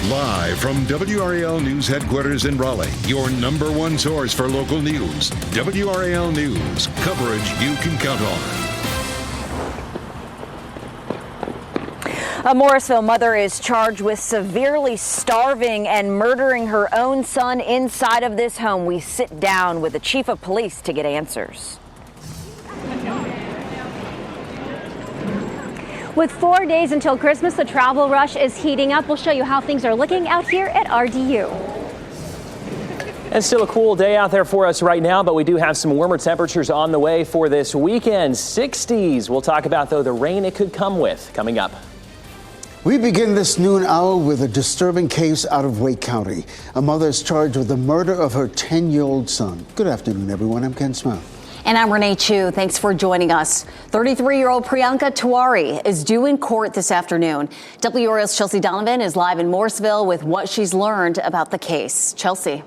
Live from WRAL News Headquarters in Raleigh, your number one source for local news. WRAL News, coverage you can count on. A Morrisville mother is charged with severely starving and murdering her own son inside of this home. We sit down with the chief of police to get answers. With 4 days until Christmas, the travel rush is heating up. We'll show you how things are looking out here at RDU. And still a cool day out there for us right now, but we do have some warmer temperatures on the way for this weekend. 60s. We'll talk about, though, the rain it could come with coming up. We begin this noon hour with a disturbing case out of Wake County. A mother is charged with the murder of her 10-year-old son. Good afternoon, everyone. I'm Ken Smith. And I'm Renee Chu. Thanks for joining us. 33-year-old Priyanka Tiwari is due in court this afternoon. WRAL's Chelsea Donovan is live in Morrisville with what she's learned about the case. Chelsea.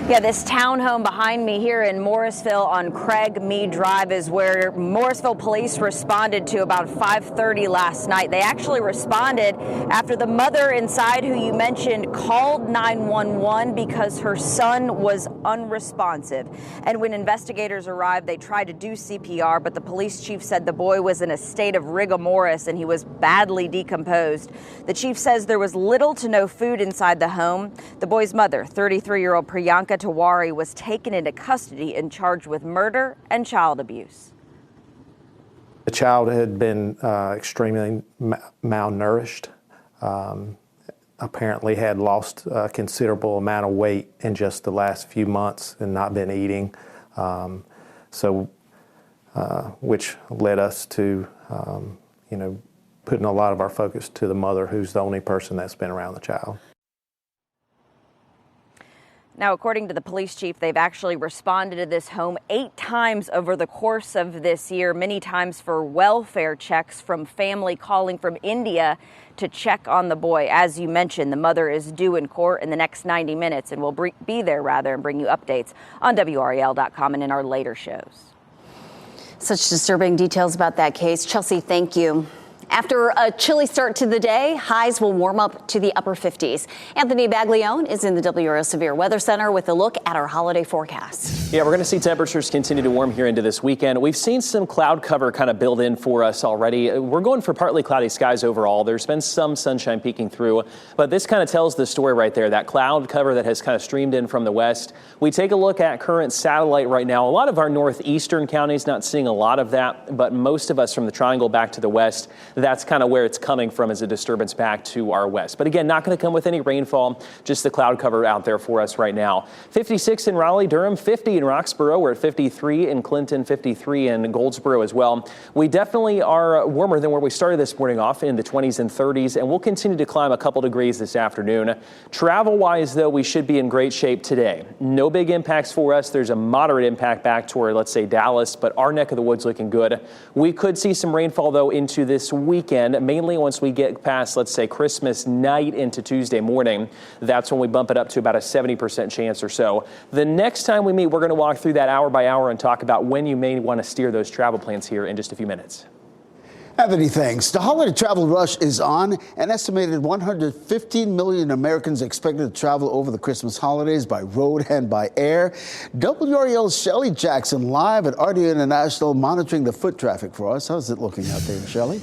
Yeah, this townhome behind me here in Morrisville on Craig Mead Drive is where Morrisville police responded to about 5:30 last night. They actually responded after the mother inside, who you mentioned, called 911 because her son was unresponsive. And when investigators arrived, they tried to do CPR, but the police chief said the boy was in a state of rigor mortis and he was badly decomposed. The chief says there was little to no food inside the home. The boy's mother, 33-year-old Priyanka Tiwari, was taken into custody and charged with murder and child abuse. The child had been extremely malnourished, apparently had lost a considerable amount of weight in just the last few months and not been eating, which led us to, putting a lot of our focus to the mother, who's the only person that's been around the child. Now, according to the police chief, they've actually responded to this home 8 times over the course of this year, many times for welfare checks from family calling from India to check on the boy. As you mentioned, the mother is due in court in the next 90 minutes and will be there and bring you updates on WRAL.com and in our later shows. Such disturbing details about that case. Chelsea, thank you. After a chilly start to the day, highs will warm up to the upper 50s. Anthony Baglione is in the WRAL Severe Weather Center with a look at our holiday forecast. Yeah, we're going to see temperatures continue to warm here into this weekend. We've seen some cloud cover kind of build in for us already. We're going for partly cloudy skies overall. There's been some sunshine peeking through, but this kind of tells the story right there, that cloud cover that has kind of streamed in from the west. We take a look at current satellite right now. A lot of our northeastern counties not seeing a lot of that, but most of us from the triangle back to the west, that's kind of where it's coming from as a disturbance back to our west. But again, not going to come with any rainfall, just the cloud cover out there for us right now. 56 in Raleigh, Durham, 50 in Roxborough. We're at 53 in Clinton, 53 in Goldsboro as well. We definitely are warmer than where we started this morning off in the 20s and 30s, and we'll continue to climb a couple degrees this afternoon. Travel-wise, though, we should be in great shape today. No big impacts for us. There's a moderate impact back toward, let's say, Dallas, but our neck of the woods looking good. We could see some rainfall, though, into this weekend. Mainly once we get past, let's say, Christmas night into Tuesday morning. That's when we bump it up to about a 70% chance or so. The next time we meet, we're going to walk through that hour by hour and talk about when you may want to steer those travel plans here in just a few minutes. Anthony, thanks. The holiday travel rush is on. An estimated 115 million Americans expected to travel over the Christmas holidays by road and by air. WRAL's Shelley Jackson live at RDU International monitoring the foot traffic for us. How's it looking out there, Shelley?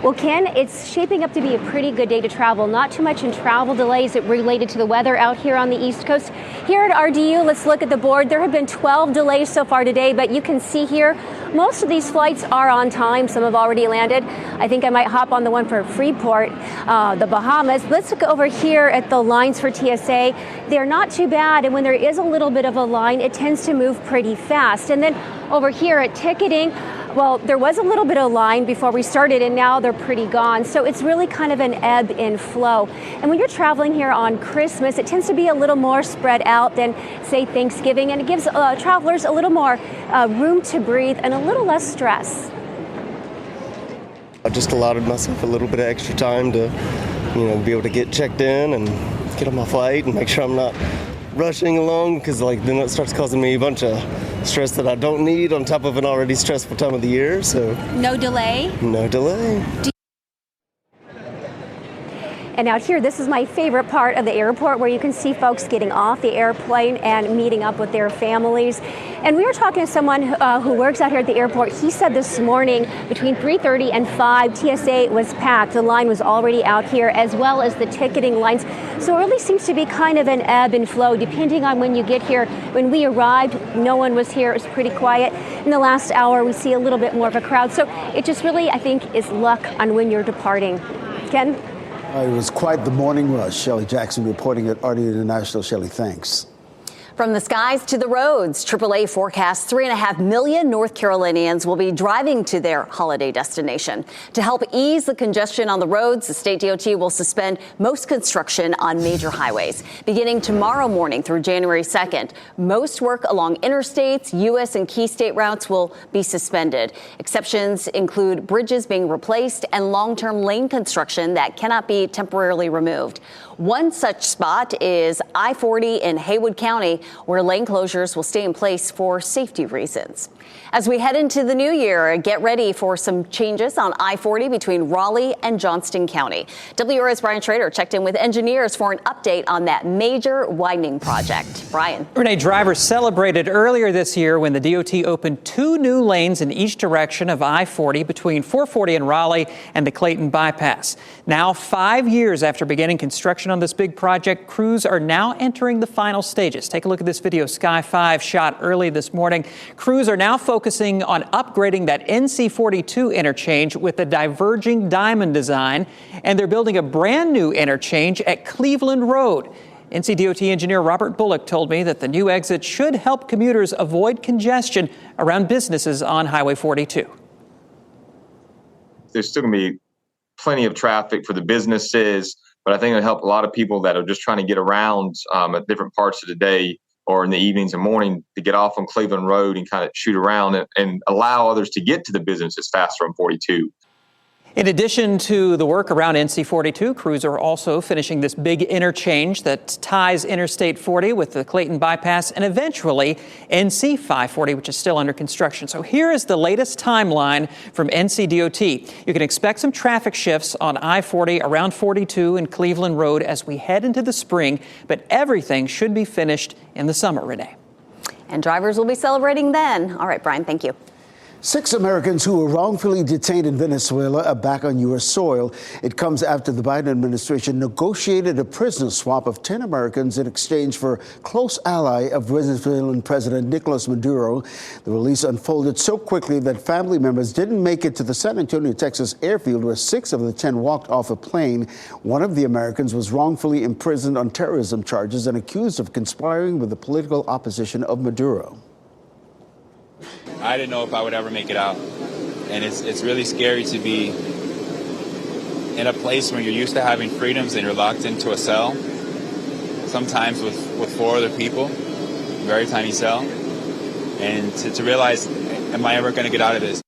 Well, Ken, it's shaping up to be a pretty good day to travel. Not too much in travel delays related to the weather out here on the East Coast. Here at RDU, let's look at the board. There have been 12 delays so far today, but you can see here, most of these flights are on time. Some have already landed. I think I might hop on the one for Freeport, the Bahamas. Let's look over here at the lines for TSA. They're not too bad, and when there is a little bit of a line, it tends to move pretty fast. And then over here at ticketing, well, there was a little bit of line before we started, and now they're pretty gone. So it's really kind of an ebb and flow. And when you're traveling here on Christmas, it tends to be a little more spread out than, say, Thanksgiving, and it gives travelers a little more room to breathe and a little less stress. I just allotted myself a little bit of extra time to, be able to get checked in and get on my flight and make sure I'm not rushing along, because then it starts causing me a bunch of stress that I don't need on top of an already stressful time of the year. So no delay? No delay. And out here, this is my favorite part of the airport, where you can see folks getting off the airplane and meeting up with their families. And we were talking to someone who works out here at the airport. He said this morning between 3:30 and 5, TSA was packed. The line was already out here, as well as the ticketing lines. So it really seems to be kind of an ebb and flow depending on when you get here. When we arrived, no one was here. It was pretty quiet. In the last hour, we see a little bit more of a crowd. So it just really, I think, is luck on when you're departing. Ken? It was quite the morning rush. Shelley Jackson reporting at RD International. Shelley, thanks. From the skies to the roads, AAA forecasts 3.5 million North Carolinians will be driving to their holiday destination. To help ease the congestion on the roads, the state DOT will suspend most construction on major highways. Beginning tomorrow morning through January 2nd, most work along interstates, U.S. and key state routes will be suspended. Exceptions include bridges being replaced and long-term lane construction that cannot be temporarily removed. One such spot is I-40 in Haywood County, where lane closures will stay in place for safety reasons. As we head into the new year, get ready for some changes on I-40 between Raleigh and Johnston County. WRAL's Brian Schrader checked in with engineers for an update on that major widening project. Brian. Renee, drivers celebrated earlier this year when the DOT opened 2 new lanes in each direction of I-40 between 440 and Raleigh and the Clayton bypass. Now, 5 years after beginning construction on this big project, crews are now entering the final stages. Take a look at this video Sky 5 shot early this morning. Crews are now focusing on upgrading that NC-42 interchange with a diverging diamond design, and they're building a brand new interchange at Cleveland Road. NCDOT engineer Robert Bullock told me that the new exit should help commuters avoid congestion around businesses on Highway 42. There's still going to be plenty of traffic for the businesses, but I think it'll help a lot of people that are just trying to get around at different parts of the day or in the evenings and morning to get off on Cleveland Road and kind of shoot around and allow others to get to the businesses faster on 42. In addition to the work around NC-42, crews are also finishing this big interchange that ties Interstate 40 with the Clayton bypass and eventually NC-540, which is still under construction. So here is the latest timeline from NCDOT. You can expect some traffic shifts on I-40 around 42 and Cleveland Road as we head into the spring, but everything should be finished in the summer, Renee. And drivers will be celebrating then. All right, Brian, thank you. 6 Americans who were wrongfully detained in Venezuela are back on U.S. soil. It comes after the Biden administration negotiated a prisoner swap of 10 Americans in exchange for close ally of Venezuelan President Nicolas Maduro. The release unfolded so quickly that family members didn't make it to the San Antonio, Texas airfield, where 6 of the 10 walked off a plane. One of the Americans was wrongfully imprisoned on terrorism charges and accused of conspiring with the political opposition of Maduro. I didn't know if I would ever make it out. And it's really scary to be in a place where you're used to having freedoms and you're locked into a cell, sometimes with 4 other people, very tiny cell. And to realize, am I ever going to get out of this?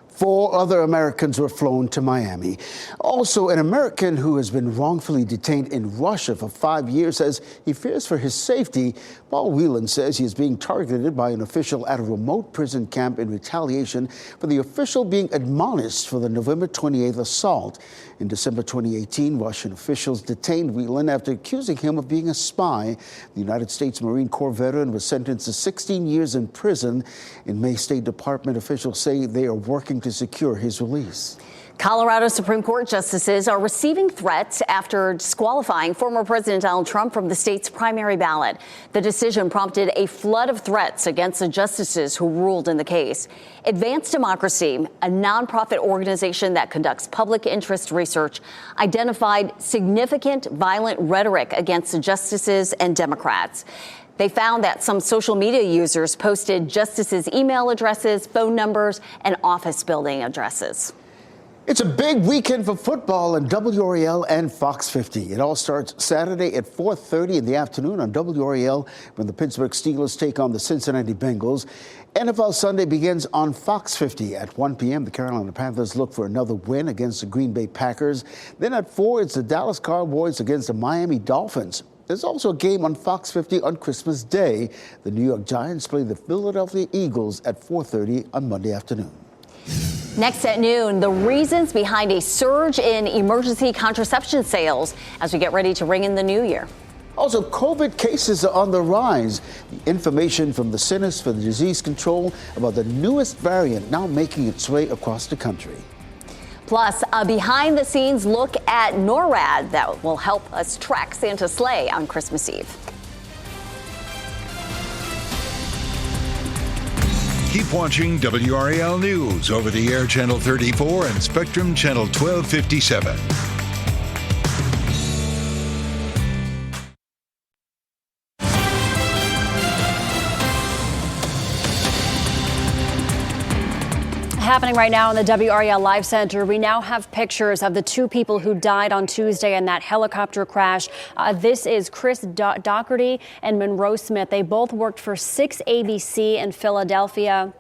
4 other Americans were flown to Miami. Also, an American who has been wrongfully detained in Russia for 5 years says he fears for his safety. Paul Whelan says he is being targeted by an official at a remote prison camp in retaliation for the official being admonished for the November 28th assault. In December 2018, Russian officials detained Whelan after accusing him of being a spy. The United States Marine Corps veteran was sentenced to 16 years in prison. In May, State Department officials say they are working to secure his release. Colorado Supreme Court justices are receiving threats after disqualifying former President Donald Trump from the state's primary ballot. The decision prompted a flood of threats against the justices who ruled in the case. Advance Democracy, a nonprofit organization that conducts public interest research, identified significant violent rhetoric against the justices and Democrats. They found that some social media users posted justices' email addresses, phone numbers, and office building addresses. It's a big weekend for football on WRAL and Fox 50. It all starts Saturday at 4:30 in the afternoon on WRAL when the Pittsburgh Steelers take on the Cincinnati Bengals. NFL Sunday begins on Fox 50 at 1 p.m. The Carolina Panthers look for another win against the Green Bay Packers. Then at 4, it's the Dallas Cowboys against the Miami Dolphins. There's also a game on Fox 50 on Christmas Day. The New York Giants play the Philadelphia Eagles at 4:30 on Monday afternoon. Next at noon, the reasons behind a surge in emergency contraception sales as we get ready to ring in the new year. Also, COVID cases are on the rise. The information from the Centers for Disease Control about the newest variant now making its way across the country. Plus, a behind-the-scenes look at NORAD that will help us track Santa's sleigh on Christmas Eve. Keep watching WRAL News over the air Channel 34 and Spectrum Channel 1257. Happening right now in the WRAL Live Center, we now have pictures of the two people who died on Tuesday in that helicopter crash. This is Chris Doherty and Monroe Smith. They both worked for 6 ABC in Philadelphia.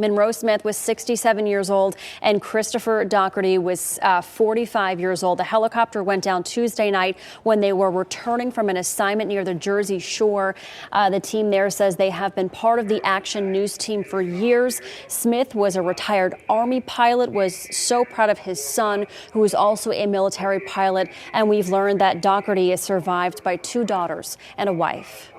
Monroe Smith was 67 years old and Christopher Doherty was 45 years old. The helicopter went down Tuesday night when they were returning from an assignment near the Jersey Shore. The team there says they have been part of the Action News team for years. Smith was a retired Army pilot, was so proud of his son, who is also a military pilot. And we've learned that Doherty is survived by 2 daughters and a wife.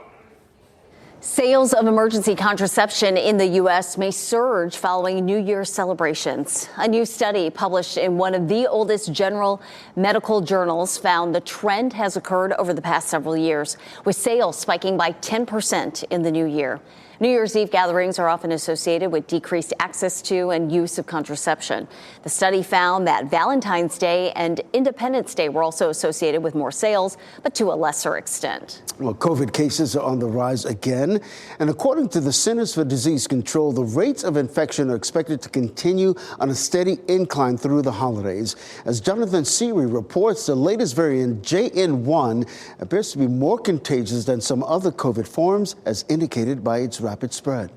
Sales of emergency contraception in the U.S. may surge following New Year's celebrations. A new study published in one of the oldest general medical journals found the trend has occurred over the past several years, with sales spiking by 10% in the new year. New Year's Eve gatherings are often associated with decreased access to and use of contraception. The study found that Valentine's Day and Independence Day were also associated with more sales, but to a lesser extent. Well, COVID cases are on the rise again. And according to the Centers for Disease Control, the rates of infection are expected to continue on a steady incline through the holidays. As Jonathan Seary reports, the latest variant, JN1, appears to be more contagious than some other COVID forms, as indicated by its rapid spread.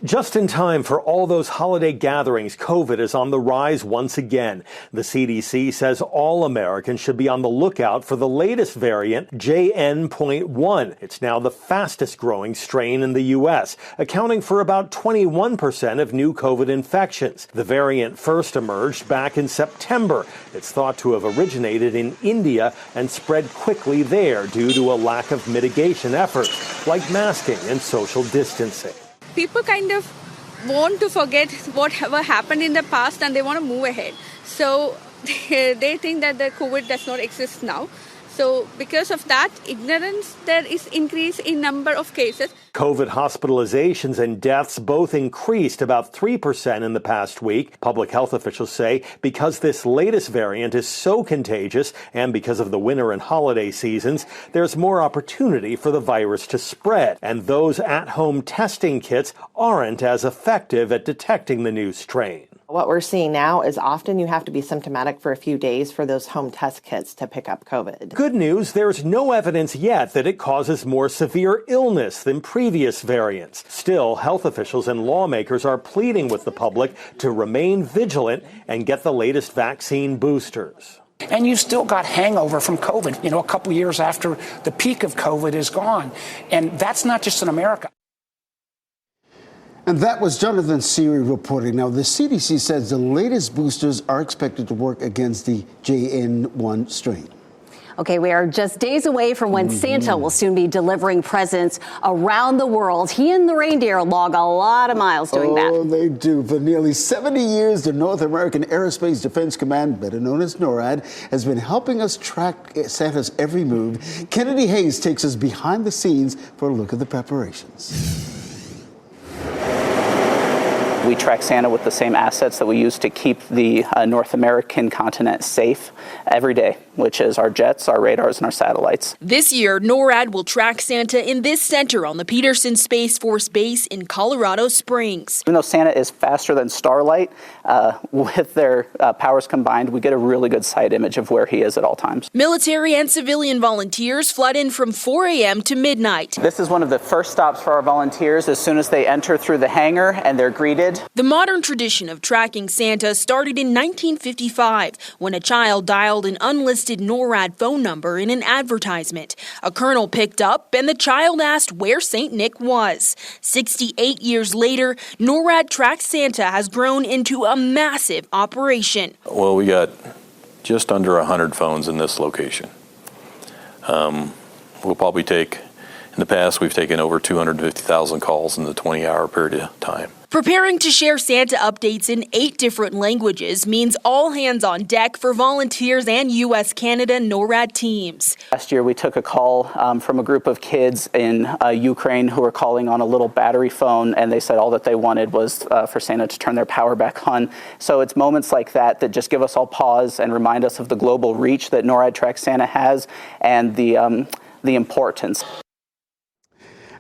Just in time for all those holiday gatherings, COVID is on the rise once again. The CDC says all Americans should be on the lookout for the latest variant, JN.1. It's now the fastest growing strain in the U.S., accounting for about 21% of new COVID infections. The variant first emerged back in September. It's thought to have originated in India and spread quickly there due to a lack of mitigation efforts like masking and social distancing. People kind of want to forget whatever happened in the past and they want to move ahead. So they think that the COVID does not exist now. So because of that ignorance, there is increase in number of cases. COVID hospitalizations and deaths both increased about 3% in the past week. Public health officials say because this latest variant is so contagious and because of the winter and holiday seasons, there's more opportunity for the virus to spread. And those at-home testing kits aren't as effective at detecting the new strain. What we're seeing now is often you have to be symptomatic for a few days for those home test kits to pick up COVID. Good news, there's no evidence yet that it causes more severe illness than previous variants. Still, health officials and lawmakers are pleading with the public to remain vigilant and get the latest vaccine boosters. And you still got hangover from COVID, a couple years after the peak of COVID is gone. And that's not just in America. And that was Jonathan Seary reporting. Now, the CDC says the latest boosters are expected to work against the JN1 strain. Okay, we are just days away from when Santa will soon be delivering presents around the world. He and the reindeer log a lot of miles doing that. Oh, they do. For nearly 70 years, the North American Aerospace Defense Command, better known as NORAD, has been helping us track Santa's every move. Kennedy Hayes takes us behind the scenes for a look at the preparations. We track Santa with the same assets that we use to keep the North American continent safe every day, which is our jets, our radars, and our satellites. This year, NORAD will track Santa in this center on the Peterson Space Force Base in Colorado Springs. Even though Santa is faster than Starlight, with their powers combined, we get a really good sight image of where he is at all times. Military and civilian volunteers flood in from 4 a.m. to midnight. This is one of the first stops for our volunteers as soon as they enter through the hangar and they're greeted good. The modern tradition of tracking Santa started in 1955 when a child dialed an unlisted NORAD phone number in an advertisement. A colonel picked up and the child asked where St. Nick was. 68 years later, NORAD Track Santa has grown into a massive operation. Well, we got just under 100 phones in this location. We'll probably take, in the past, we've taken over 250,000 calls in the 20-hour period of time. Preparing to share Santa updates in 8 different languages means all hands on deck for volunteers and U.S.-Canada NORAD teams. Last year, we took a call from a group of kids in Ukraine who were calling on a little battery phone, and they said all that they wanted was for Santa to turn their power back on. So it's moments like that that just give us all pause and remind us of the global reach that NORAD Track Santa has and the importance.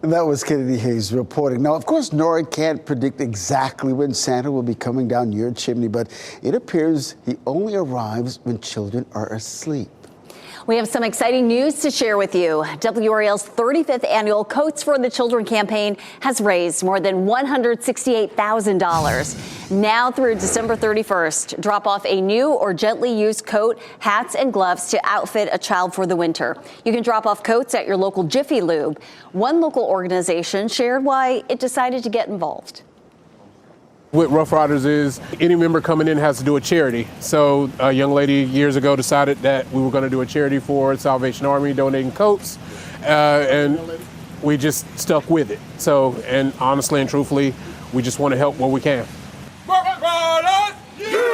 And that was Kennedy Hayes reporting. Now, of course, NORAD can't predict exactly when Santa will be coming down your chimney, but it appears he only arrives when children are asleep. We have some exciting news to share with you. WRAL's 35th annual Coats for the Children campaign has raised more than $168,000. Now through December 31st, drop off a new or gently used coat, hats, and gloves to outfit a child for the winter. You can drop off coats at your local Jiffy Lube. One local organization shared why it decided to get involved. What Rough Riders is, any member coming in has to do a charity. So a young lady years ago decided that we were going to do a charity for Salvation Army, donating coats, and we just stuck with it. So, and honestly and truthfully, we just want to help where we can.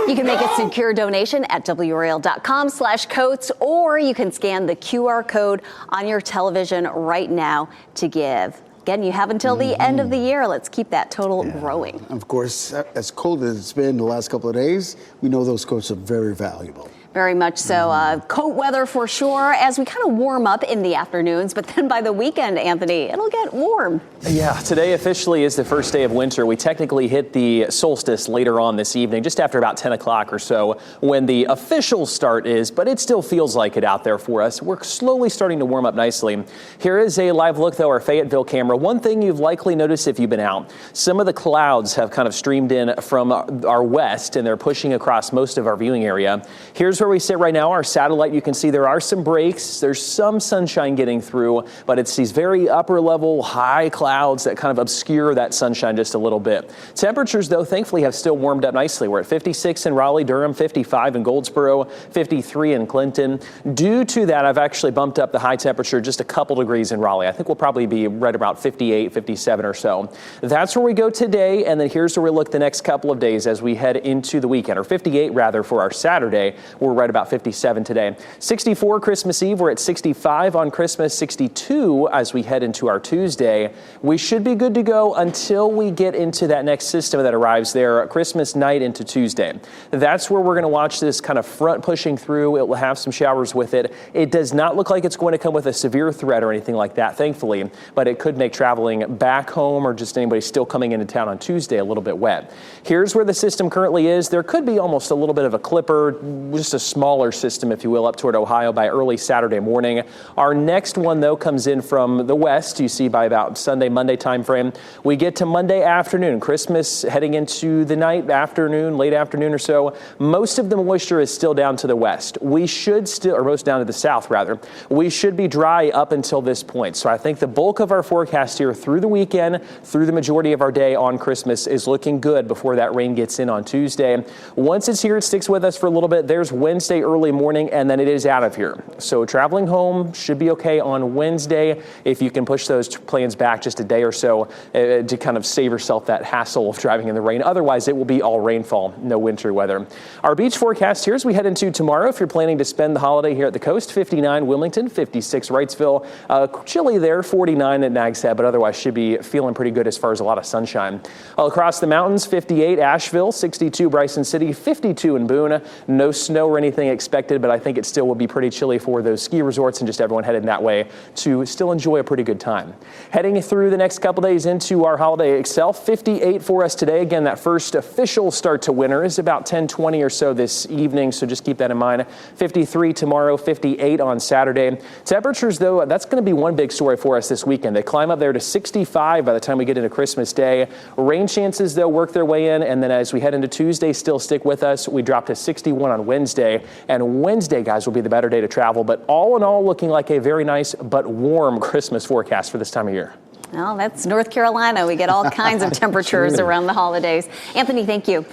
You can make a secure donation at WRAL.com/coats, or you can scan the QR code on your television right now to give. Again, you have until the end of the year. Let's keep that total growing. Of course, as cold as it's been the last couple of days, we know those coats are very valuable. Very much so. Coat weather for sure as we kind of warm up in the afternoons, but then by the weekend, Anthony, it'll get warm. Yeah, today officially is the first day of winter. We technically hit the solstice later on this evening, just after about 10 o'clock or so, when the official start is, but it still feels like it out there for us. We're slowly starting to warm up nicely. Here is a live look, though, our Fayetteville camera. One thing you've likely noticed if you've been out, some of the clouds have kind of streamed in from our west, and they're pushing across most of our viewing area. Here's where we sit right now. Our satellite, you can see there are some breaks. There's some sunshine getting through, but it's these very upper level high clouds that kind of obscure that sunshine just a little bit. Temperatures, though, thankfully have still warmed up nicely. We're at 56 in Raleigh, Durham, 55 in Goldsboro, 53 in Clinton. Due to that, I've actually bumped up the high temperature just a couple degrees in Raleigh. I think we'll probably be right about 58, 57 or so. That's where we go today, and then here's where we look the next couple of days as we head into the weekend, or 58 rather for our Saturday. We're right about 57 today. 64 Christmas Eve. We're at 65 on Christmas, 62 as we head into our Tuesday. We should be good to go until we get into that next system that arrives there Christmas night into Tuesday. That's where we're going to watch this kind of front pushing through. It will have some showers with it. It does not look like it's going to come with a severe threat or anything like that, thankfully, but it could make traveling back home or just anybody still coming into town on Tuesday a little bit wet. Here's where the system currently is. There could be almost a little bit of a clipper, just a smaller system, if you will, up toward Ohio by early Saturday morning. Our next one, though, comes in from the west, you see, by about Sunday, Monday time frame. We get to Monday afternoon, Christmas heading into the night, afternoon, late afternoon or so. Most of the moisture is still down to the west. We should still, or most down to the south, rather. We should be dry up until this point. So I think the bulk of our forecast here through the weekend, through the majority of our day on Christmas is looking good before that rain gets in on Tuesday. Once it's here, it sticks with us for a little bit. There's Wednesday early morning, and then it is out of here. So traveling home should be okay on Wednesday if you can push those plans back just a day or so to kind of save yourself that hassle of driving in the rain. Otherwise, it will be all rainfall, no winter weather. Our beach forecast here as we head into tomorrow. If you're planning to spend the holiday here at the coast, 59 Wilmington, 56 Wrightsville, chilly there, 49 at Nags Head, but otherwise should be feeling pretty good as far as a lot of sunshine. All across the mountains, 58 Asheville, 62 Bryson City, 52 in Boone. No snow or anything expected, but I think it still will be pretty chilly for those ski resorts and just everyone headed that way to still enjoy a pretty good time. Heading through the next couple days into our holiday itself, 58 for us today. Again, that first official start to winter is about 10:20 or so this evening, so just keep that in mind. 53 tomorrow, 58 on Saturday. Temperatures, though, that's going to be one big story for us this weekend. They climb up there to 65 by the time we get into Christmas Day. Rain chances, though, work their way in, and then as we head into Tuesday, still stick with us. We drop to 61 on Wednesday, and Wednesday, guys, will be the better day to travel, but all in all, looking like a very nice but warm Christmas forecast for this time of year. Well, that's North Carolina. We get all kinds of temperatures around the holidays. Anthony, thank you.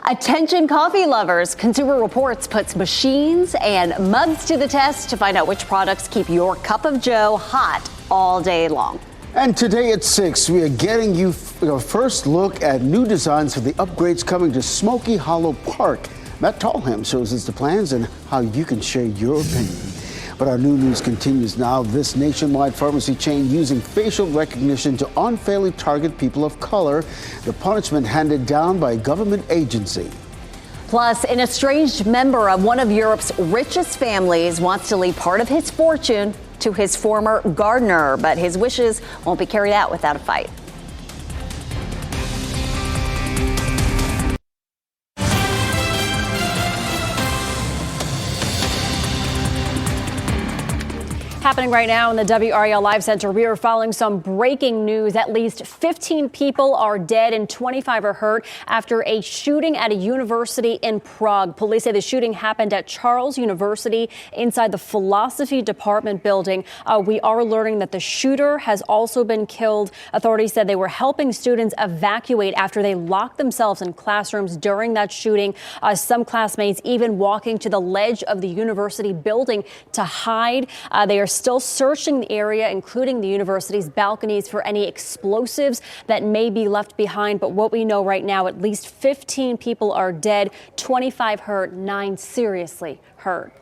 Attention coffee lovers. Consumer Reports puts machines and mugs to the test to find out which products keep your cup of joe hot all day long. And today at 6, we are getting you a first look at new designs for the upgrades coming to Smoky Hollow Park. Matt Tallham shows us the plans and how you can share your opinion. But our new news continues now. This nationwide pharmacy chain using facial recognition to unfairly target people of color. The punishment handed down by a government agency. Plus, an estranged member of one of Europe's richest families wants to leave part of his fortune to his former gardener, but his wishes won't be carried out without a fight. Happening right now in the WRAL Live Center, we are following some breaking news. At least 15 people are dead and 25 are hurt after a shooting at a university in Prague. Police say the shooting happened at Charles University inside the philosophy department building. We are learning that the shooter has also been killed. Authorities said they were helping students evacuate after they locked themselves in classrooms during that shooting. Some classmates even walking to the ledge of the university building to hide. They are still searching the area, including the university's balconies, for any explosives that may be left behind. But what we know right now, at least 15 people are dead, 25 hurt, 9 seriously hurt.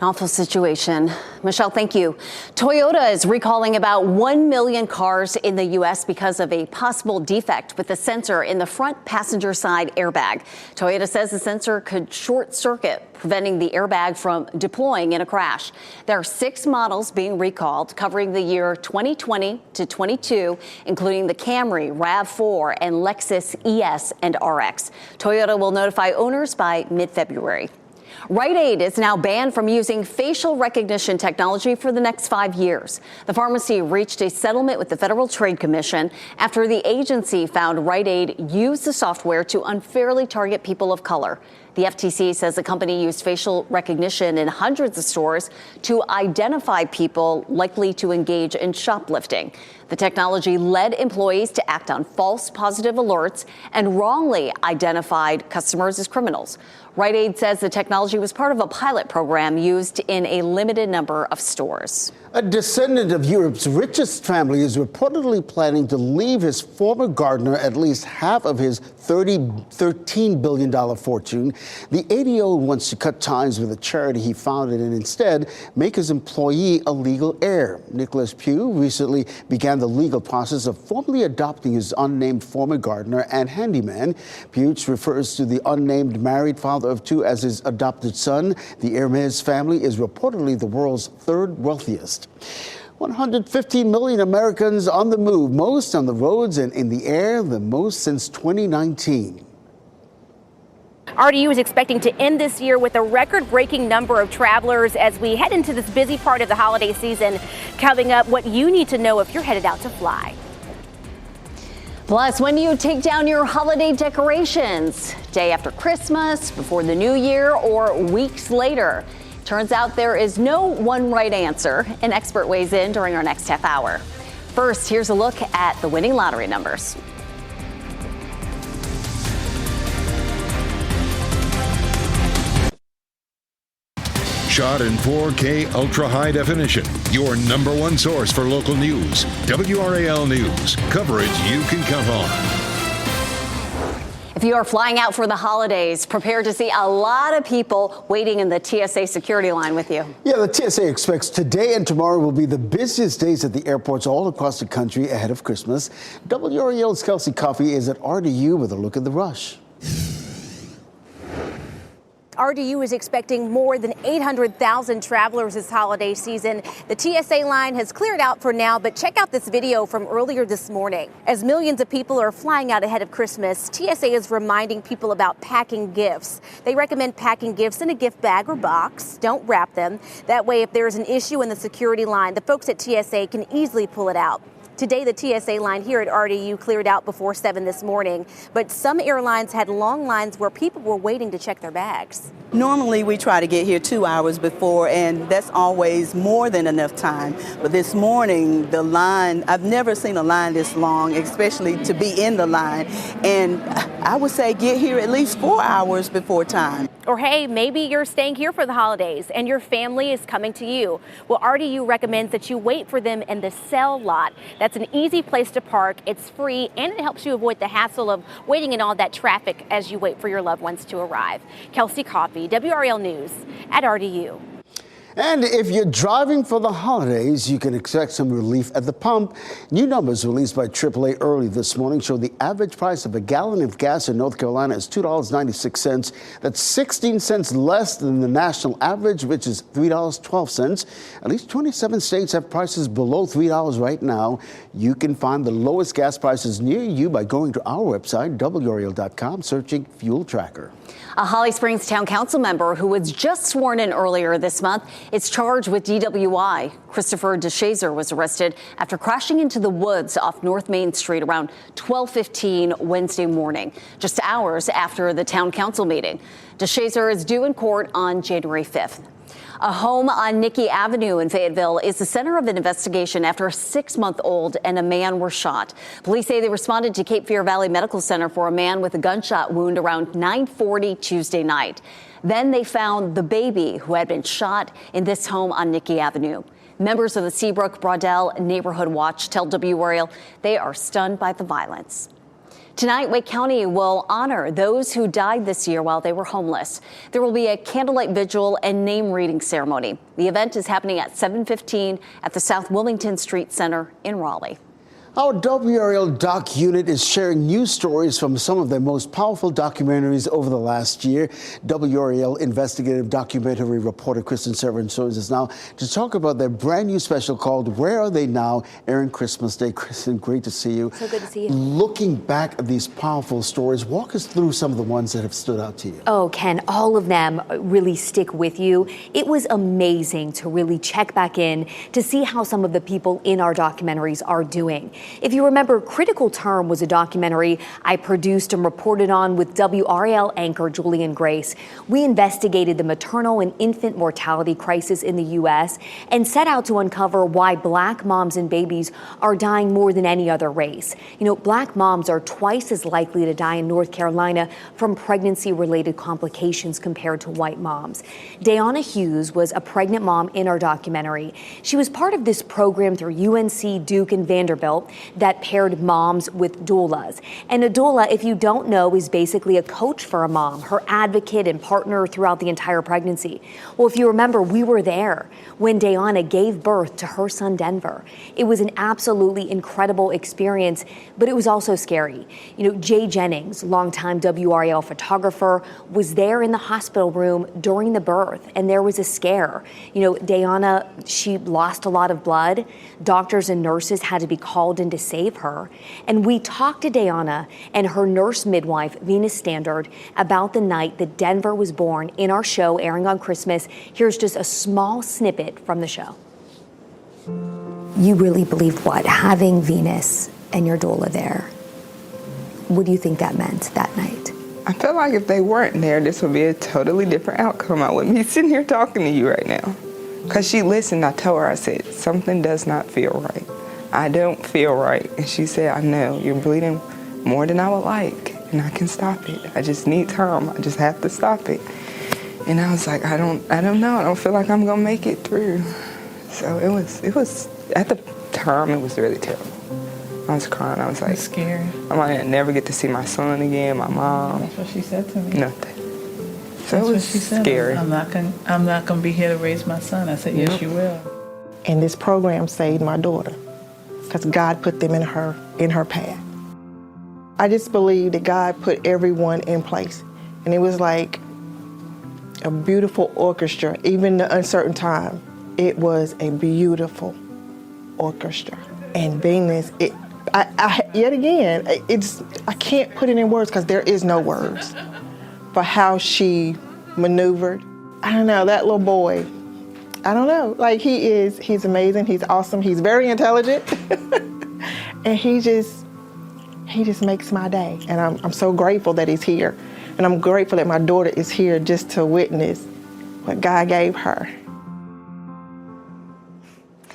Awful situation. Michelle, thank you. Toyota is recalling about 1 million cars in the U.S. because of a possible defect with the sensor in the front passenger side airbag. Toyota says the sensor could short circuit, preventing the airbag from deploying in a crash. There are 6 models being recalled, covering the year 2020 to 22, including the Camry, RAV4, and Lexus ES and RX. Toyota will notify owners by mid-February. Rite Aid is now banned from using facial recognition technology for the next 5 years. The pharmacy reached a settlement with the Federal Trade Commission after the agency found Rite Aid used the software to unfairly target people of color. The FTC says the company used facial recognition in hundreds of stores to identify people likely to engage in shoplifting. The technology led employees to act on false positive alerts and wrongly identified customers as criminals. Rite Aid says the technology was part of a pilot program used in a limited number of stores. A descendant of Europe's richest family is reportedly planning to leave his former gardener at least half of his $13 billion fortune. The 80-year-old wants to cut ties with a charity he founded and instead make his employee a legal heir. Nicholas Pugh recently began the legal process of formally adopting his unnamed former gardener and handyman. Pugh refers to the unnamed married father of 2 as his adopted son. The Hermes family is reportedly the world's 3rd wealthiest. 115 million Americans on the move, most on the roads and in the air, the most since 2019. RDU is expecting to end this year with a record-breaking number of travelers as we head into this busy part of the holiday season. Coming up, what you need to know if you're headed out to fly. Plus, when do you take down your holiday decorations? Day after Christmas, before the new year, or weeks later? Turns out there is no one right answer. An expert weighs in during our next half hour. First, here's a look at the winning lottery numbers. Shot in 4K ultra high definition. Your number one source for local news. WRAL News. Coverage you can count on. If you are flying out for the holidays, prepare to see a lot of people waiting in the TSA security line with you. Yeah, the TSA expects today and tomorrow will be the busiest days at the airports all across the country ahead of Christmas. WRAL's Kelsey Coffey is at RDU with a look at the rush. RDU is expecting more than 800,000 travelers this holiday season. The TSA line has cleared out for now, but check out this video from earlier this morning. As millions of people are flying out ahead of Christmas, TSA is reminding people about packing gifts. They recommend packing gifts in a gift bag or box. Don't wrap them. That way, if there's an issue in the security line, the folks at TSA can easily pull it out. Today, the TSA line here at RDU cleared out before 7 this morning, but some airlines had long lines where people were waiting to check their bags. Normally, we try to get here 2 hours before, and that's always more than enough time. But this morning, the line, I've never seen a line this long, especially to be in the line. And I would say get here at least 4 hours before time. Or hey, maybe you're staying here for the holidays and your family is coming to you. Well, RDU recommends that you wait for them in the cell lot. That's an easy place to park. It's free and it helps you avoid the hassle of waiting in all that traffic as you wait for your loved ones to arrive. Kelsey Coffey, WRAL News at RDU. And if you're driving for the holidays, you can expect some relief at the pump. New numbers released by AAA early this morning show the average price of a gallon of gas in North Carolina is $2.96. That's 16 cents less than the national average, which is $3.12. At least 27 states have prices below $3 right now. You can find the lowest gas prices near you by going to our website, WRAL.com, searching Fuel Tracker. A Holly Springs Town Council member who was just sworn in earlier this month is charged with DWI. Christopher DeShazer was arrested after crashing into the woods off North Main Street around 12:15 Wednesday morning, just hours after the Town Council meeting. DeShazer is due in court on January 5th. A home on Nicky Avenue in Fayetteville is the center of an investigation after a 6-month-old and a man were shot. Police say they responded to Cape Fear Valley Medical Center for a man with a gunshot wound around 9:40 Tuesday night. Then they found the baby who had been shot in this home on Nicky Avenue. Members of the Seabrook Braudel Neighborhood Watch tell WRAL they are stunned by the violence. Tonight, Wake County will honor those who died this year while they were homeless. There will be a candlelight vigil and name reading ceremony. The event is happening at 7:15 at the South Wilmington Street Center in Raleigh. Our WRAL Doc unit is sharing news stories from some of their most powerful documentaries over the last year. WRAL investigative documentary reporter Kristen Severin joins us now to talk about their brand new special called Where Are They Now? Airing Christmas Day. Kristen, great to see you. So good to see you. Looking back at these powerful stories, walk us through some of the ones that have stood out to you. Oh, Ken, all of them really stick with you. It was amazing to really check back in to see how some of the people in our documentaries are doing. If you remember, Critical Term was a documentary I produced and reported on with WRAL anchor Julian Grace. We investigated the maternal and infant mortality crisis in the U.S. and set out to uncover why Black moms and babies are dying more than any other race. You know, Black moms are twice as likely to die in North Carolina from pregnancy-related complications compared to white moms. Dayana Hughes was a pregnant mom in our documentary. She was part of this program through UNC, Duke, and Vanderbilt that paired moms with doulas. And a doula, if you don't know, is basically a coach for a mom, her advocate and partner throughout the entire pregnancy. Well, if you remember, we were there when Dayana gave birth to her son, Denver. It was an absolutely incredible experience, but it was also scary. You know, Jay Jennings, longtime WRAL photographer, was there in the hospital room during the birth, and there was a scare. You know, Dayana, she lost a lot of blood. Doctors and nurses had to be called in to save her. And we talked to Dayana and her nurse midwife, Venus Standard, about the night that Denver was born in our show airing on Christmas. Here's just a small snippet from the show. You really believed what? Having Venus and your doula there. What do you think that meant that night? I feel like if they weren't there, this would be a totally different outcome. I wouldn't be sitting here talking to you right now. Because she listened, I told her, I said, something does not feel right. I don't feel right. And she said, I know, you're bleeding more than I would like, and I can stop it. I just need time. I just have to stop it. And I was like, I don't know. I don't feel like I'm gonna make it through. So it was at the time, it was really terrible. I was crying. I was like, scared. I might never get to see my son again, my mom. That's what she said to me. Nothing. So That's it was what she said. scary. I'm not gonna be here to raise my son. I said, yes, you will. And this program saved my daughter because God put them in her path. I just believe that God put everyone in place. And it was like a beautiful orchestra. Even the uncertain time, it was a beautiful orchestra. And Venus, yet again, I can't put it in words because there is no words for how she maneuvered. I don't know, that little boy, I don't know, like he's amazing, he's awesome, he's very intelligent, and he just makes my day. And I'm so grateful that he's here. And I'm grateful that my daughter is here just to witness what God gave her.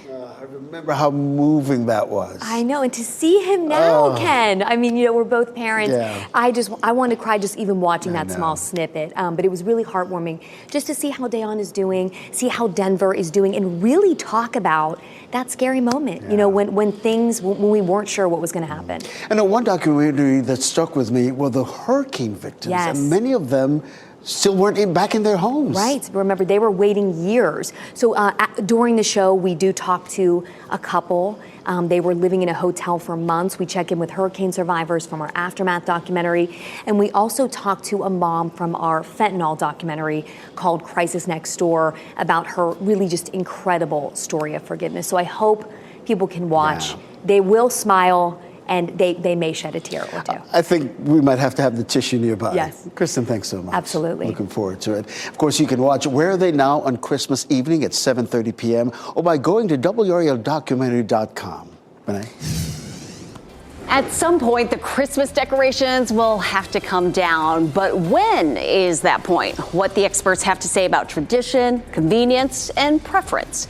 I remember how moving that was. I know, and to see him now, Ken. I mean, we're both parents. Yeah. I want to cry just even watching that small snippet. But it was really heartwarming just to see how Dayon is doing, see how Denver is doing, and really talk about that scary moment, when we weren't sure what was going to happen. And one documentary that struck with me were the hurricane victims. Yes. And many of them still weren't back in their homes. Right. Remember, they were waiting years. So during the show, we do talk to a couple. They were living in a hotel for months. We check in with hurricane survivors from our Aftermath documentary. And we also talk to a mom from our fentanyl documentary called Crisis Next Door about her really just incredible story of forgiveness. So I hope people can watch. Yeah. They will smile, and they may shed a tear or two. I think we might have to have the tissue nearby. Yes. Kristen, thanks so much. Absolutely. Looking forward to it. Of course, you can watch Where Are They Now on Christmas evening at 7:30 p.m. or by going to WRALdocumentary.com. Renee? At some point, the Christmas decorations will have to come down. But when is that point? What the experts have to say about tradition, convenience, and preference.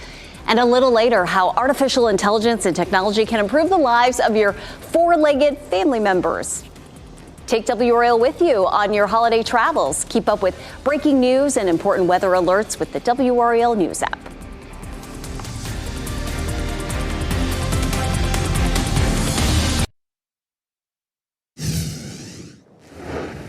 And a little later, how artificial intelligence and technology can improve the lives of your four-legged family members. Take WRAL with you on your holiday travels. Keep up with breaking news and important weather alerts with the WRAL News app.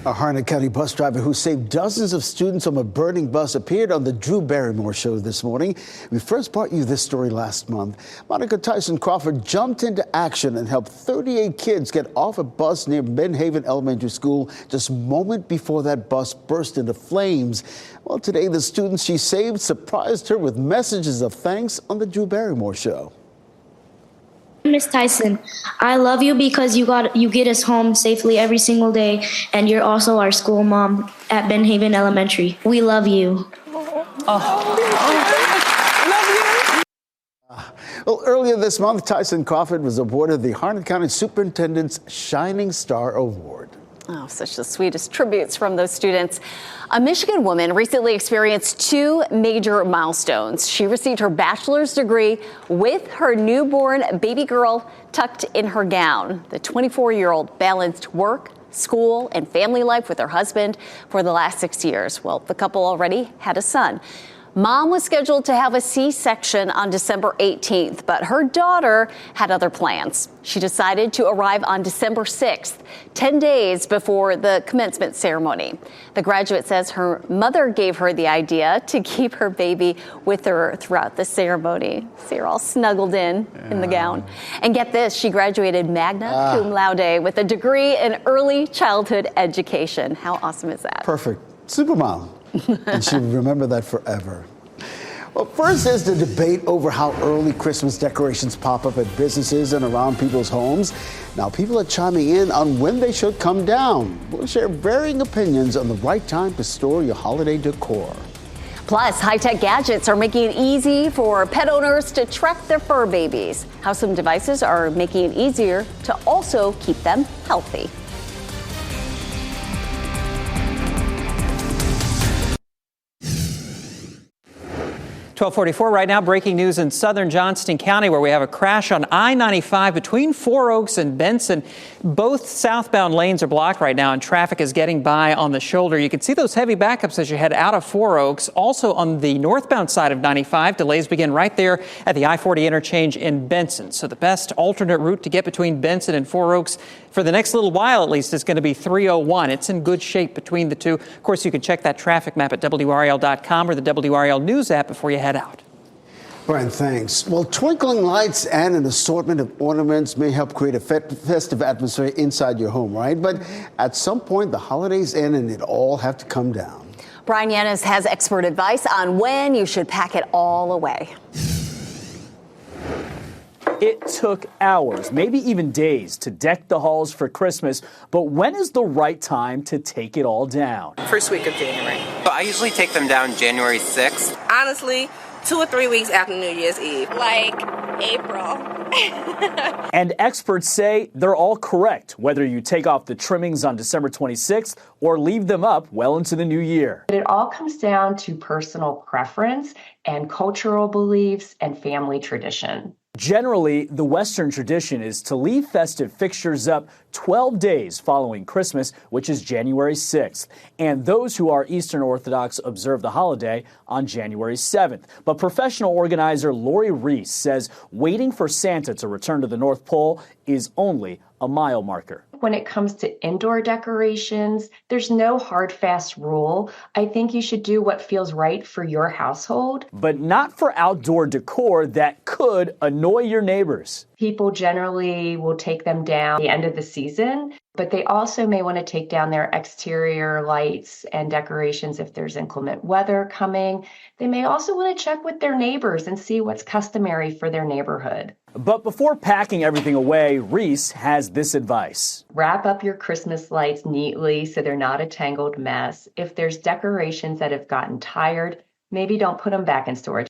A Harnett County bus driver who saved dozens of students from a burning bus appeared on the Drew Barrymore show this morning. We first brought you this story last month. Monica Tyson Crawford jumped into action and helped 38 kids get off a bus near Benhaven Elementary School just a moment before that bus burst into flames. Well, today the students she saved surprised her with messages of thanks on the Drew Barrymore show. Miss Tyson, I love you because you get us home safely every single day, and you're also our school mom at Benhaven Elementary. We love you. Well, earlier this month, Tyson Crawford was awarded the Harnett County Superintendent's Shining Star Award. Oh, such the sweetest tributes from those students. A Michigan woman recently experienced two major milestones. She received her bachelor's degree with her newborn baby girl tucked in her gown. The 24-year-old balanced work, school, and family life with her husband for the last 6 years. Well, the couple already had a son. Mom was scheduled to have a C-section on December 18th, but her daughter had other plans. She decided to arrive on December 6th, 10 days before the commencement ceremony. The graduate says her mother gave her the idea to keep her baby with her throughout the ceremony. See her all snuggled in the gown. And get this, she graduated magna cum laude with a degree in early childhood education. How awesome is that? Perfect. Supermom. And she'll remember that forever. Well, first there's the debate over how early Christmas decorations pop up at businesses and around people's homes. Now, people are chiming in on when they should come down. We'll share varying opinions on the right time to store your holiday decor. Plus, high-tech gadgets are making it easy for pet owners to track their fur babies. How some devices are making it easier to also keep them healthy. 12:44 right now, breaking news in southern Johnston County, where we have a crash on I-95 between Four Oaks and Benson. Both southbound lanes are blocked right now, and traffic is getting by on the shoulder. You can see those heavy backups as you head out of Four Oaks. Also on the northbound side of 95, delays begin right there at the I-40 interchange in Benson. So the best alternate route to get between Benson and Four Oaks for the next little while, at least, is going to be 301. It's in good shape between the two. Of course, you can check that traffic map at WRAL.com or the WRAL News app before you head out. Brian, thanks. Well, twinkling lights and an assortment of ornaments may help create a festive atmosphere inside your home, right? But at some point, the holidays end and it all have to come down. Brian Yanis has expert advice on when you should pack it all away. It took hours, maybe even days, to deck the halls for Christmas. But when is the right time to take it all down? First week of January. So I usually take them down January 6th. Honestly, 2 or 3 weeks after New Year's Eve. Like April. And experts say they're all correct, whether you take off the trimmings on December 26th or leave them up well into the new year. It all comes down to personal preference and cultural beliefs and family tradition. Generally, the Western tradition is to leave festive fixtures up 12 days following Christmas, which is January 6th. And those who are Eastern Orthodox observe the holiday on January 7th. But professional organizer Lori Reese says waiting for Santa to return to the North Pole is only a mile marker. When it comes to indoor decorations, there's no hard, fast rule. I think you should do what feels right for your household. But not for outdoor decor that could annoy your neighbors. People generally will take them down at the end of the season, but they also may want to take down their exterior lights and decorations if there's inclement weather coming. They may also want to check with their neighbors and see what's customary for their neighborhood. But before packing everything away, Reese has this advice. Wrap up your Christmas lights neatly so they're not a tangled mess. If there's decorations that have gotten tired, maybe don't put them back in storage.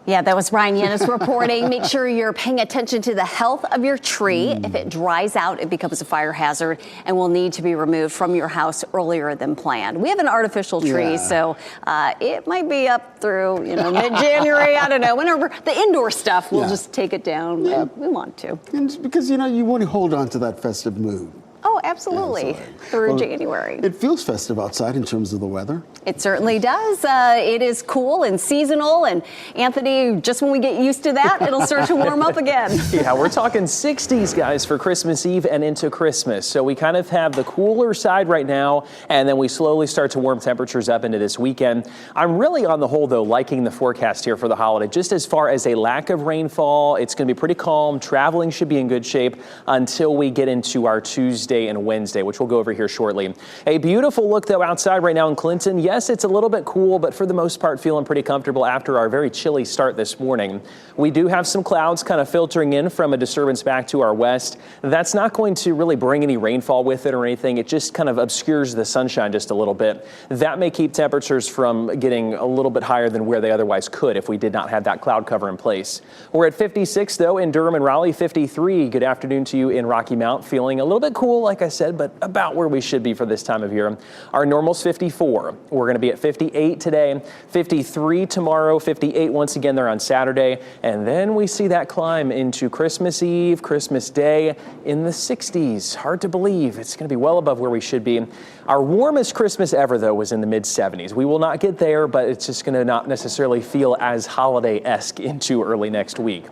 Yeah, that was Brian Yanis reporting. Make sure you're paying attention to the health of your tree. If it dries out, it becomes a fire hazard and will need to be removed from your house earlier than planned. We have an artificial tree, so it might be up through mid-January. I don't know. Whenever the indoor stuff, we'll just take it down when we want to. And because, you want to hold on to that festive mood. Oh, absolutely. Through January. It feels festive outside in terms of the weather. It certainly does. It is cool and seasonal. And Anthony, just when we get used to that, it'll start to warm up again. Yeah, we're talking 60s, guys, for Christmas Eve and into Christmas. So we kind of have the cooler side right now, and then we slowly start to warm temperatures up into this weekend. I'm really, on the whole, though, liking the forecast here for the holiday. Just as far as a lack of rainfall, it's going to be pretty calm. Traveling should be in good shape until we get into our Tuesday and Wednesday, which we'll go over here shortly. A beautiful look, though, outside right now in Clinton. Yes, it's a little bit cool, but for the most part, feeling pretty comfortable after our very chilly start this morning. We do have some clouds kind of filtering in from a disturbance back to our west. That's not going to really bring any rainfall with it or anything. It just kind of obscures the sunshine just a little bit. That may keep temperatures from getting a little bit higher than where they otherwise could if we did not have that cloud cover in place. We're at 56, though, in Durham and Raleigh, 53. Good afternoon to you in Rocky Mount. Feeling a little bit cool, like I said, but about where we should be for this time of year. Our normal's 54. We're going to be at 58 today, 53 tomorrow, 58 once again there on Saturday, and then we see that climb into Christmas Eve, Christmas Day in the 60s. Hard to believe. It's going to be well above where we should be. Our warmest Christmas ever, though, was in the mid-70s. We will not get there, but it's just going to not necessarily feel as holiday-esque into early next week.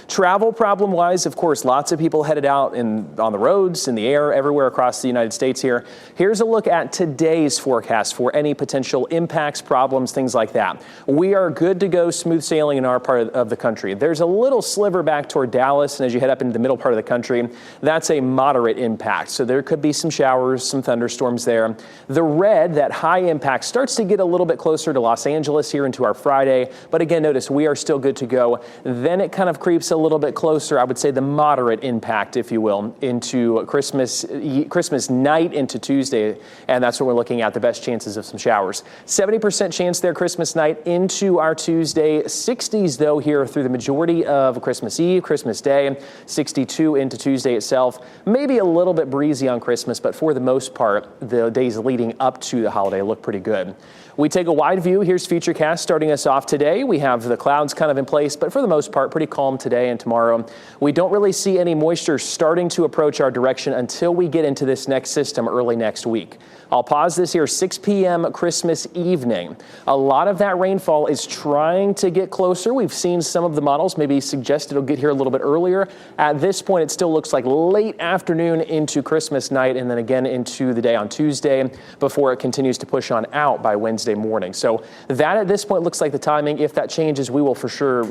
Travel problem-wise, of course, lots of people headed out on the roads, in the air, everywhere across the United States here. Here's a look at today's forecast for any potential impacts, problems, things like that. We are good to go, smooth sailing in our part of the country. There's a little sliver back toward Dallas, and as you head up into the middle part of the country, that's a moderate impact. So there could be some showers, some thunderstorms there. The red, that high impact, starts to get a little bit closer to Los Angeles here into our Friday. But again, notice we are still good to go. Then it kind of creeps a little bit closer, I would say the moderate impact, if you will, into Christmas night into Tuesday, and that's what we're looking at, the best chances of some showers. 70% chance there Christmas night into our Tuesday. 60s, though, here through the majority of Christmas Eve, Christmas Day, 62 into Tuesday itself. Maybe a little bit breezy on Christmas, but for the most part, the days leading up to the holiday look pretty good. We take a wide view. Here's Futurecast starting us off today. We have the clouds kind of in place, but for the most part, pretty calm today and tomorrow. We don't really see any moisture starting to approach our direction until we get into this next system early next week. I'll pause this here, 6 p.m. Christmas evening. A lot of that rainfall is trying to get closer. We've seen some of the models maybe suggest it'll get here a little bit earlier. At this point, it still looks like late afternoon into Christmas night and then again into the day on Tuesday before it continues to push on out by Wednesday morning. So that at this point looks like the timing. If that changes, we will for sure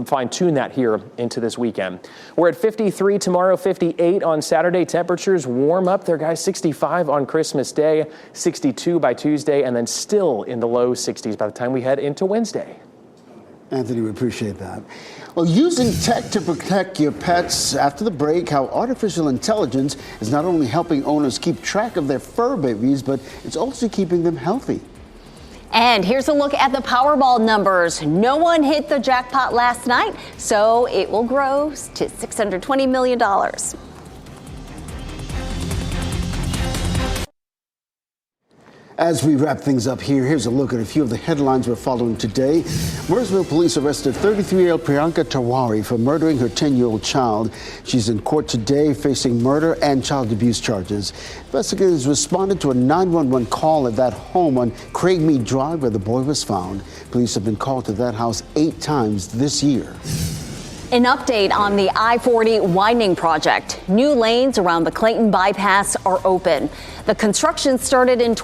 fine tune that here into this weekend. We're at 53 tomorrow, 58 on Saturday. Temperature temperatures warm up there, guys. 65 on Christmas Day, 62 by Tuesday, and then still in the low 60s by the time we head into Wednesday. Anthony, we appreciate that. Well, using tech to protect your pets. After the break, how artificial intelligence is not only helping owners keep track of their fur babies, but it's also keeping them healthy. And here's a look at the Powerball numbers. No one hit the jackpot last night, so it will grow to $620 million. As we wrap things up here, here's a look at a few of the headlines we're following today. Murrayville police arrested 33-year-old Priyanka Tawari for murdering her 10-year-old child. She's in court today facing murder and child abuse charges. Investigators responded to a 911 call at that home on Craigmead Drive where the boy was found. Police have been called to that house 8 times this year. An update on the I-40 widening project. New lanes around the Clayton bypass are open. The construction started in